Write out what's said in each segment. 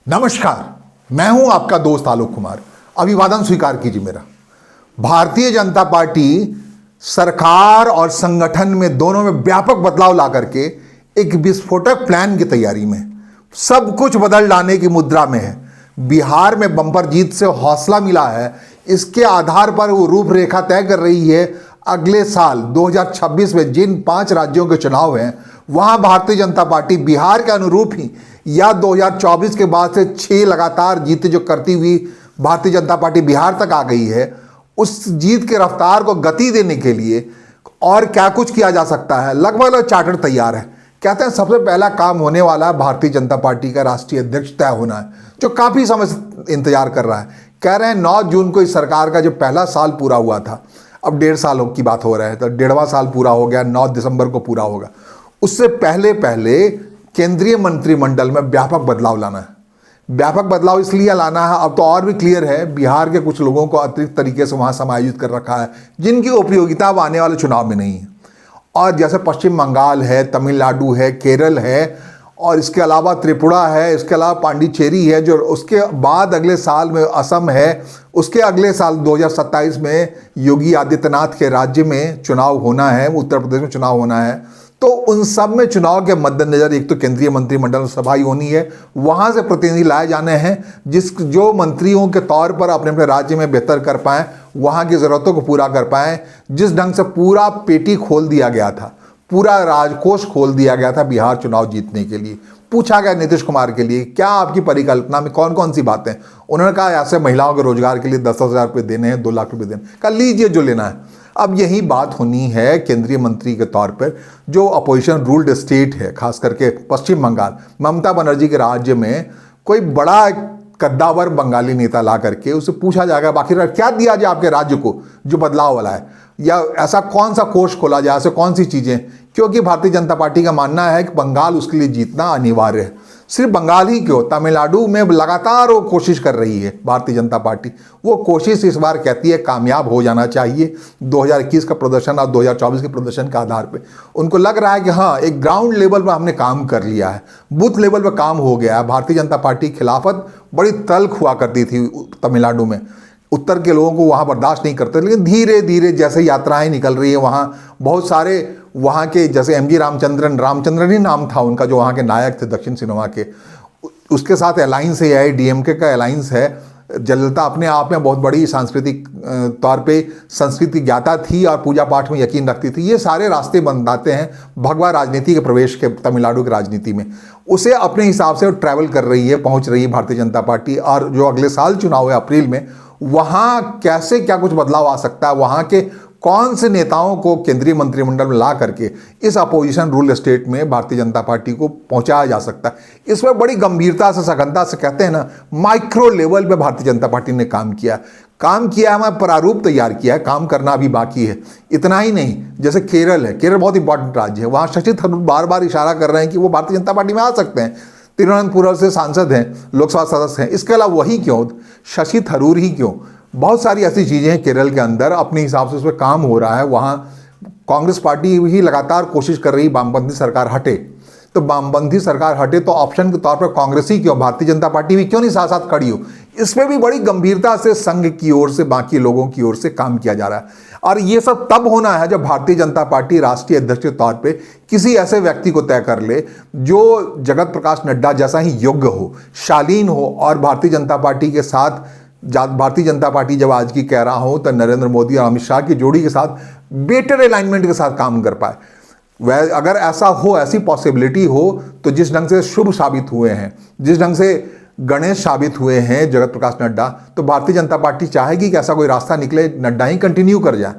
नमस्कार, मैं हूं आपका दोस्त आलोक कुमार। अभिवादन स्वीकार कीजिए मेरा। भारतीय जनता पार्टी सरकार और संगठन में दोनों में व्यापक बदलाव ला करके एक विस्फोटक प्लान की तैयारी में, सब कुछ बदल डालने की मुद्रा में है। बिहार में बम्पर जीत से हौसला मिला है, इसके आधार पर वो रूपरेखा तय कर रही है अगले साल 2026 में जिन 5 राज्यों के चुनाव हैं वहां भारतीय जनता पार्टी बिहार के अनुरूप ही या 2024 के बाद से 6 लगातार जीतें जो करती हुई भारतीय जनता पार्टी बिहार तक आ गई है, उस जीत के रफ्तार को गति देने के लिए और क्या कुछ किया जा सकता है, लगभग चार्टर तैयार है। कहते हैं सबसे पहला काम होने वाला है भारतीय जनता पार्टी का राष्ट्रीय अध्यक्ष तय होना है, जो काफ़ी समय से इंतजार कर रहा है। कह रहे हैं 9 जून को इस सरकार का जो पहला साल पूरा हुआ था, अब 1.5 साल की बात हो रहा है, तो 1.5वां साल पूरा हो गया, 9 दिसंबर को पूरा होगा। उससे पहले पहले केंद्रीय मंत्रिमंडल में व्यापक बदलाव लाना है। व्यापक बदलाव इसलिए लाना है, अब तो और भी क्लियर है, बिहार के कुछ लोगों को अतिरिक्त तरीके से वहां समायोजित कर रखा है जिनकी उपयोगिता अब आने वाले चुनाव में नहीं है। और जैसे पश्चिम बंगाल है, तमिलनाडु है, केरल है, और इसके अलावा त्रिपुरा है, इसके अलावा पांडिचेरी है, जो उसके बाद अगले साल में असम है, उसके अगले साल 2027 में योगी आदित्यनाथ के राज्य में चुनाव होना है, उत्तर प्रदेश में चुनाव होना है। तो उन सब में चुनाव के मद्देनजर एक तो केंद्रीय मंत्रिमंडल सभा ही होनी है, वहाँ से प्रतिनिधि लाए जाने हैं जो मंत्रियों के तौर पर अपने अपने राज्य में बेहतर कर पाएँ, वहाँ की ज़रूरतों को पूरा कर पाएँ। जिस ढंग से पूरा पेटी खोल दिया गया था, पूरा राजकोष खोल दिया गया था बिहार चुनाव जीतने के लिए। पूछा गया नीतीश कुमार के लिए क्या आपकी परिकल्पना में कौन कौन सी बातें, उन्होंने कहा ऐसे महिलाओं के रोजगार के लिए 10,000 रुपये देने हैं, 2 लाख रुपये देने, कहा लीजिए जो लेना है। अब यही बात होनी है केंद्रीय मंत्री के तौर पर, जो अपोजिशन रूल्ड स्टेट है, खास करके पश्चिम बंगाल, ममता बनर्जी के राज्य में कोई बड़ा कद्दावर बंगाली नेता ला करके उससे पूछा जाएगा बाकी क्या दिया जाए आपके राज्य को जो बदलाव वाला है, या ऐसा कौन सा कोष खोला जाए, ऐसे कौन सी चीज़ें, क्योंकि भारतीय जनता पार्टी का मानना है कि बंगाल उसके लिए जीतना अनिवार्य है। सिर्फ बंगाल ही क्यों, तमिलनाडु में लगातार वो कोशिश कर रही है भारतीय जनता पार्टी। वो कोशिश इस बार कहती है कामयाब हो जाना चाहिए 2021 का प्रदर्शन और 2024 के प्रदर्शन के आधार पे। उनको लग रहा है कि हाँ, एक ग्राउंड लेवल पर हमने काम कर लिया है, बूथ लेवल पर काम हो गया है। भारतीय जनता पार्टी की खिलाफत बड़ी तल्ख हुआ करती थी तमिलनाडु में, उत्तर के लोगों को वहाँ बर्दाश्त नहीं करते, लेकिन धीरे धीरे जैसे यात्राएं निकल रही है वहाँ बहुत सारे वहाँ के, जैसे एमजी रामचंद्रन ही नाम था उनका, जो वहाँ के नायक थे दक्षिण सिनेमा के, उसके साथ अलायंस है, AIADMK का अलायंस है। जयललिता अपने आप में बहुत बड़ी सांस्कृतिक तौर पे संस्कृति ज्ञाता थी और पूजा पाठ में यकीन रखती थी। ये सारे रास्ते बनाते हैं भगवा राजनीति के प्रवेश के, तमिलनाडु की राजनीति में। उसे अपने हिसाब से ट्रैवल कर रही है, पहुँच रही है भारतीय जनता पार्टी। और जो अगले साल चुनाव है अप्रैल में, वहाँ कैसे क्या कुछ बदलाव आ सकता है, वहाँ के कौन से नेताओं को केंद्रीय मंत्रिमंडल में ला करके इस अपोजिशन रूल स्टेट में भारतीय जनता पार्टी को पहुंचाया जा सकता है, इस पर बड़ी गंभीरता से, सघनता से, कहते हैं ना, माइक्रो लेवल पे भारतीय जनता पार्टी ने काम किया है, हमें प्रारूप तैयार किया है, काम करना अभी बाकी है। इतना ही नहीं, जैसे केरल है, केरल बहुत इंपॉर्टेंट राज्य है, वहाँ शशि थरूर बार बार इशारा कर रहे हैं कि वो भारतीय जनता पार्टी में आ सकते हैं, तिरुवनंतपुरम से सांसद हैं, लोकसभा सदस्य हैं। इसके अलावा वही क्यों, शशि थरूर ही क्यों, बहुत सारी ऐसी चीज़ें हैं केरल के अंदर, अपने हिसाब से उस पर काम हो रहा है। वहाँ कांग्रेस पार्टी ही लगातार कोशिश कर रही वामपंथी सरकार हटे, तो वामपंथी सरकार हटे तो ऑप्शन के तौर पर कांग्रेस ही क्यों, भारतीय जनता पार्टी भी क्यों नहीं साथ साथ खड़ी हो। इसमें भी बड़ी गंभीरता से संघ की ओर से, बाकी लोगों की ओर से काम किया जा रहा है। और ये सब तब होना है जब भारतीय जनता पार्टी राष्ट्रीय अध्यक्ष के तौर पे किसी ऐसे व्यक्ति को तय कर ले जो जगत प्रकाश नड्डा जैसा ही योग्य हो, शालीन हो, और भारतीय जनता पार्टी के साथ, भारतीय जनता पार्टी जब आज की कह रहा हो तो नरेंद्र मोदी और अमित शाह की जोड़ी के साथ बेटर अलाइनमेंट के साथ काम कर पाए। वह अगर ऐसा हो, ऐसी पॉसिबिलिटी हो, तो जिस ढंग से शुभ साबित हुए हैं, जिस ढंग से गणेश साबित हुए हैं जगत प्रकाश नड्डा, तो भारतीय जनता पार्टी चाहेगी कि ऐसा कोई रास्ता निकले, नड्डा ही कंटिन्यू कर जाए।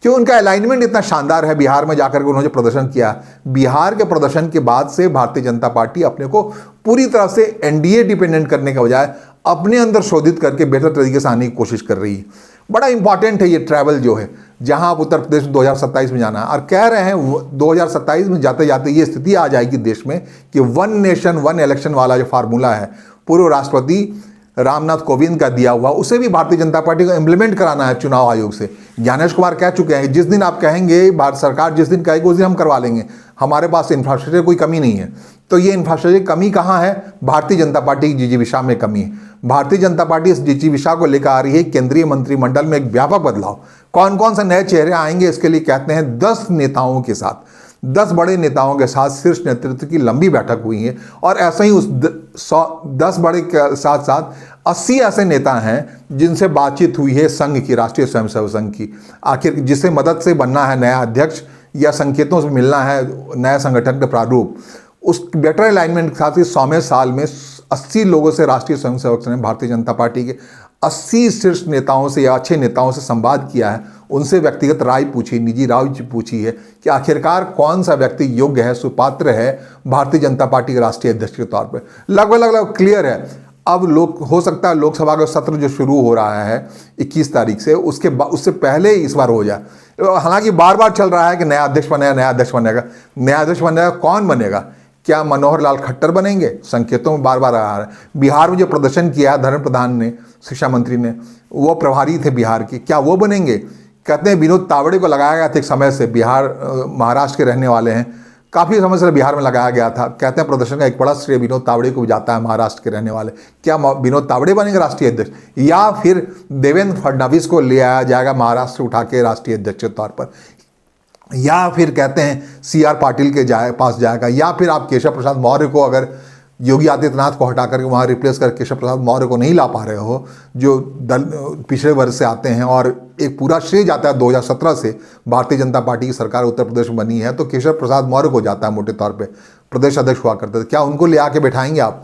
क्यों, उनका अलाइनमेंट इतना शानदार है। बिहार में जाकर के उन्होंने प्रदर्शन किया, बिहार के प्रदर्शन के बाद से भारतीय जनता पार्टी अपने को पूरी तरह से NDA डिपेंडेंट करने के बजाय अपने अंदर शोधित करके बेहतर तरीके से आने की कोशिश कर रही है। बड़ा इंपॉर्टेंट है ये ट्रैवल जो है, जहां आप उत्तर प्रदेश में 2027 में जाना है, और कह रहे हैं 2027 में जाते जाते ये स्थिति आ जाएगी देश में कि 1 नेशन 1 इलेक्शन वाला जो फार्मूला है, पूर्व राष्ट्रपति रामनाथ कोविंद का दिया हुआ, उसे भी भारतीय जनता पार्टी को इम्प्लीमेंट कराना है चुनाव आयोग से। ज्ञानेश कुमार कह चुके हैं जिस दिन आप कहेंगे, भारत सरकार जिस दिन कहेगी उस दिन हम करवा लेंगे, हमारे पास इंफ्रास्ट्रक्चर कोई कमी नहीं है। तो ये इंफ्रास्ट्रक्चर की कमी कहाँ है? भारतीय जनता पार्टी की जिजीविषा में कमी है। भारतीय जनता पार्टी इस जिजीविषा को लेकर आ रही है केंद्रीय मंत्रिमंडल में एक व्यापक बदलाव। कौन कौन से नए चेहरे आएंगे इसके लिए कहते हैं 10 नेताओं के साथ, 10 बड़े नेताओं के साथ शीर्ष नेतृत्व की लंबी बैठक हुई है। और ऐसे ही उस 10 बड़े के साथ साथ 80 ऐसे नेता हैं जिनसे बातचीत हुई है संघ की, राष्ट्रीय स्वयंसेवक संघ की, आखिर जिससे मदद से बनना है नया अध्यक्ष या संकेतों से मिलना है नया संगठन का प्रारूप। उस बेटर अलाइनमेंट के साथ ही 100वें साल में 80 लोगों से राष्ट्रीय स्वयंसेवक संघ ने भारतीय जनता पार्टी के 80 शीर्ष नेताओं से या अच्छे नेताओं से संवाद किया है, उनसे व्यक्तिगत राय पूछी, निजी राय पूछी है कि आखिरकार कौन सा व्यक्ति योग्य है, सुपात्र है भारतीय जनता पार्टी के राष्ट्रीय अध्यक्ष के तौर पर। लगभग क्लियर है। अब हो सकता है लोकसभा का सत्र जो शुरू हो रहा है 21 तारीख से, उससे पहले इस बार हो जाए। हालांकि बार बार चल रहा है कि नया अध्यक्ष बनेगा, नया अध्यक्ष बनेगा। नया अध्यक्ष बनेगा, कौन बनेगा? क्या मनोहर लाल खट्टर बनेंगे? संकेतों में बार बार आ रहा है। बिहार में जो प्रदर्शन किया है धर्मेंद्र प्रधान ने, शिक्षा मंत्री ने, वो प्रभारी थे बिहार के, क्या वो बनेंगे? कहते हैं विनोद तावड़े को लगाया गया था एक समय से, महाराष्ट्र के रहने वाले हैं, काफ़ी समय से बिहार में लगाया गया था। कहते हैं प्रदर्शन का एक बड़ा श्रेय विनोद तावड़े को जाता है, महाराष्ट्र के रहने वाले। क्या विनोद तावड़े बनेंगे राष्ट्रीय अध्यक्ष, या फिर देवेंद्र फडणवीस को ले आया जाएगा महाराष्ट्र उठा के राष्ट्रीय अध्यक्ष के तौर पर, या फिर कहते हैं CR पाटिल के पास जाएगा, या फिर आप केशव प्रसाद मौर्य को, अगर योगी आदित्यनाथ को हटा करके वहाँ रिप्लेस कर केशव प्रसाद मौर्य को नहीं ला पा रहे हो, जो दल पिछड़े वर्ग से आते हैं, और एक पूरा श्रेय जाता है 2017 से भारतीय जनता पार्टी की सरकार उत्तर प्रदेश में बनी है, तो केशव प्रसाद मौर्य को जाता है मोटे तौर पे, प्रदेश अध्यक्ष हुआ करते थे। क्या उनको ले आके बैठाएंगे आप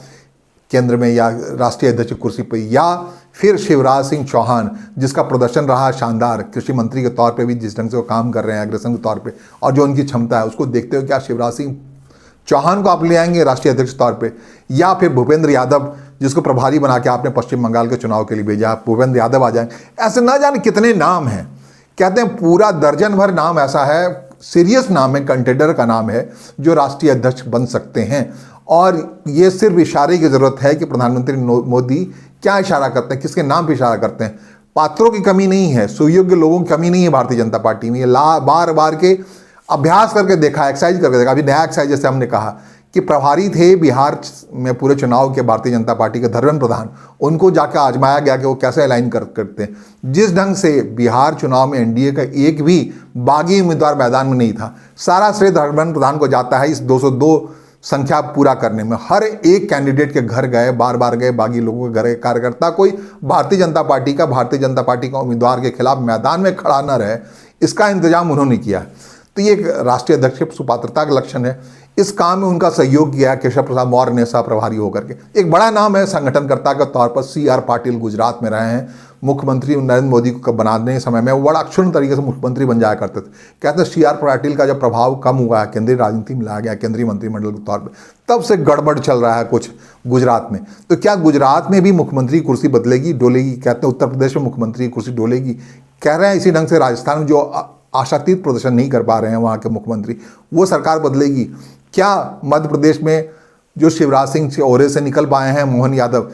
केंद्र में या राष्ट्रीय अध्यक्ष की कुर्सी पर? या फिर शिवराज सिंह चौहान, जिसका प्रदर्शन रहा शानदार कृषि मंत्री के तौर पे भी, जिस ढंग से वो काम कर रहे हैं अग्रसर के तौर पे, और जो उनकी क्षमता है उसको देखते हुए क्या शिवराज सिंह चौहान को आप ले आएंगे राष्ट्रीय अध्यक्ष के तौर पे? या फिर भूपेंद्र यादव, जिसको प्रभारी बना के आपने पश्चिम बंगाल के चुनाव के लिए भेजा, भूपेंद्र यादव आ जाएंगे? ऐसे ना जाने कितने नाम हैं। कहते हैं पूरा दर्जन भर नाम ऐसा है, सीरियस नाम है, कंटेंडर का नाम है, जो राष्ट्रीय अध्यक्ष बन सकते हैं। और ये सिर्फ इशारे की जरूरत है कि प्रधानमंत्री मोदी क्या इशारा करते हैं, किसके नाम पे इशारा करते हैं। पात्रों की कमी नहीं है, सुयोग्य लोगों की कमी नहीं है भारतीय जनता पार्टी में। ये बार बार के अभ्यास करके देखा, एक्सरसाइज करके देखा। अभी नया एक्सरसाइज जैसे हमने कहा कि प्रभारी थे बिहार में पूरे चुनाव के भारतीय जनता पार्टी के धर्मेंद्र प्रधान, उनको जाकर आजमाया गया कि वो कैसे अलाइन करते हैं। जिस ढंग से बिहार चुनाव में एनडीए का एक भी बागी उम्मीदवार मैदान में नहीं था, सारा श्रेय धर्मेंद्र प्रधान को जाता है इस 202 संख्या पूरा करने में। हर एक कैंडिडेट के घर गए, बार बार गए, बागी लोगों के घर, कार्यकर्ता कोई भारतीय जनता पार्टी का उम्मीदवार के खिलाफ मैदान में खड़ा न रहे, इसका इंतजाम उन्होंने किया। तो ये एक राष्ट्रीय अध्यक्ष की सुपात्रता का लक्षण है। इस काम में उनका सहयोग किया केशव प्रसाद मौर्य ने सह प्रभारी होकर के। एक बड़ा नाम है संगठनकर्ता के तौर पर CR पाटिल, गुजरात में रहे हैं मुख्यमंत्री नरेंद्र मोदी को बनाने समय में, वो बड़ा अक्षुण्ण तरीके से मुख्यमंत्री बन जाया करते थे। कहते हैं CR पाटिल का जब प्रभाव कम हुआ है, केंद्रीय राजनीति में लाया गया, केंद्रीय मंत्रिमंडल के तौर पर, तब से गड़बड़ चल रहा है कुछ गुजरात में। तो क्या गुजरात में भी मुख्यमंत्री कुर्सी बदलेगी, डोलेगी? कहते हैं उत्तर प्रदेश में मुख्यमंत्री कुर्सी डोलेगी। कह रहे हैं इसी ढंग से राजस्थान में जो आशातीत प्रदर्शन नहीं कर पा रहे हैं वहाँ के मुख्यमंत्री, वो सरकार बदलेगी। क्या मध्य प्रदेश में जो शिवराज सिंह से ओरे से निकल पाए हैं मोहन यादव,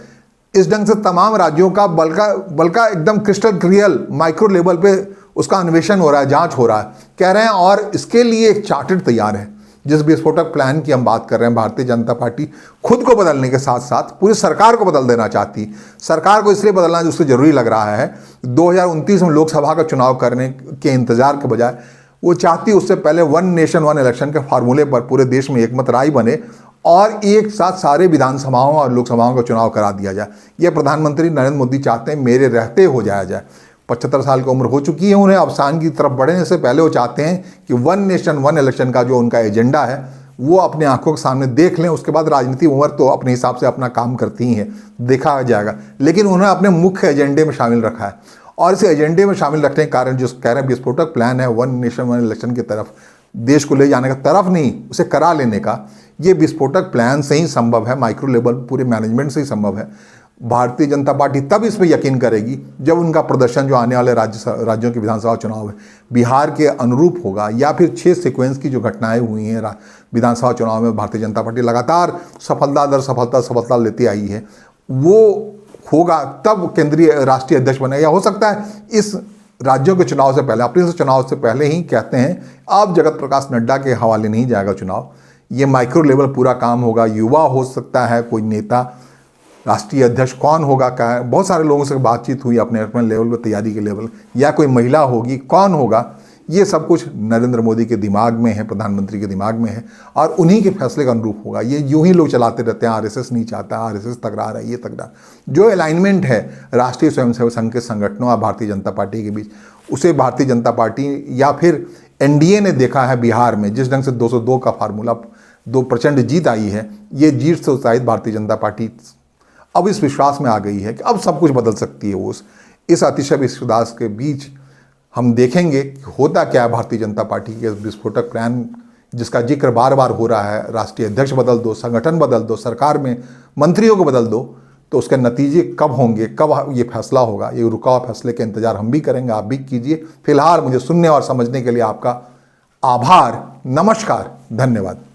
इस ढंग से तमाम राज्यों का बल्कि एकदम क्रिस्टल क्लियर माइक्रो लेवल पे उसका अन्वेषण हो रहा है, जांच हो रहा है, कह रहे हैं। और इसके लिए एक चार्टर तैयार है। जिस विस्फोटक प्लान की हम बात कर रहे हैं, भारतीय जनता पार्टी खुद को बदलने के साथ साथ पूरी सरकार को बदल देना चाहती। सरकार को इसलिए बदलना जो उससे जरूरी लग रहा है, 2029 में लोकसभा का चुनाव करने के इंतजार के बजाय वो चाहती उससे पहले 1 नेशन 1 इलेक्शन के फार्मूले पर पूरे देश में एकमत राय बने और एक साथ सारे विधानसभाओं और लोकसभाओं का चुनाव करा दिया जाए। यह प्रधानमंत्री नरेंद्र मोदी चाहते हैं, मेरे रहते हो जाया जाए। 75 साल की उम्र हो चुकी है उन्हें, अवसान की तरफ बढ़ने से पहले वो चाहते हैं कि 1 नेशन 1 इलेक्शन का जो उनका एजेंडा है वो अपने आंखों के सामने देख लें। उसके बाद राजनीति उम्र तो अपने हिसाब से अपना काम करती ही है, देखा जाएगा। लेकिन उन्होंने अपने मुख्य एजेंडे में शामिल रखा है और इस एजेंडे में शामिल रखने के कारण जो कह रहे हैं विस्फोटक प्लान है 1 नेशन 1 इलेक्शन की तरफ देश को ले जाने का, तरफ नहीं उसे करा लेने का, ये विस्फोटक प्लान से ही संभव है, माइक्रो लेवल पूरे मैनेजमेंट से ही संभव है। भारतीय जनता पार्टी तब इस पर यकीन करेगी जब उनका प्रदर्शन जो आने वाले राज्यों के विधानसभा चुनाव है बिहार के अनुरूप होगा, या फिर 6 सीक्वेंस की जो घटनाएं हुई हैं विधानसभा चुनाव में भारतीय जनता पार्टी लगातार सफलता दर सफलता लेती आई है, वो होगा तब केंद्रीय राष्ट्रीय अध्यक्ष बने, या हो सकता है इस राज्यों के चुनाव से पहले, अपने चुनाव से पहले ही कहते हैं अब जगत प्रकाश नड्डा के हवाले नहीं जाएगा चुनाव, ये माइक्रो लेवल पूरा काम होगा। युवा हो सकता है, कोई नेता, राष्ट्रीय अध्यक्ष कौन होगा, क्या है, बहुत सारे लोगों से बातचीत हुई अपने अपने लेवल पर, तैयारी के लेवल, या कोई महिला होगी, कौन होगा, ये सब कुछ नरेंद्र मोदी के दिमाग में है, प्रधानमंत्री के दिमाग में है, और उन्हीं के फैसले का अनुरूप होगा। ये यूं ही लोग चलाते रहते हैं, आरएसएस नहीं चाहता, आरएसएस तकरार है, ये तकरार, जो अलाइनमेंट है राष्ट्रीय स्वयंसेवक संघ के संगठनों और भारतीय जनता पार्टी के बीच, उसे भारतीय जनता पार्टी या फिर एनडीए ने देखा है बिहार में जिस ढंग से 202 का फार्मूला, 2 प्रचंड जीत आई है, ये जीत से उत्साहित भारतीय जनता पार्टी अब इस विश्वास में आ गई है कि अब सब कुछ बदल सकती है। वो इस अतिशय विश्वास के बीच हम देखेंगे कि होता क्या है भारतीय जनता पार्टी के विस्फोटक प्लान, जिसका जिक्र बार बार हो रहा है, राष्ट्रीय अध्यक्ष बदल दो, संगठन बदल दो, सरकार में मंत्रियों को बदल दो, तो उसके नतीजे कब होंगे, कब ये फैसला होगा, ये रुका हुआ फैसले का इंतजार हम भी करेंगे, आप भी कीजिए। फिलहाल मुझे सुनने और समझने के लिए आपका आभार, नमस्कार, धन्यवाद।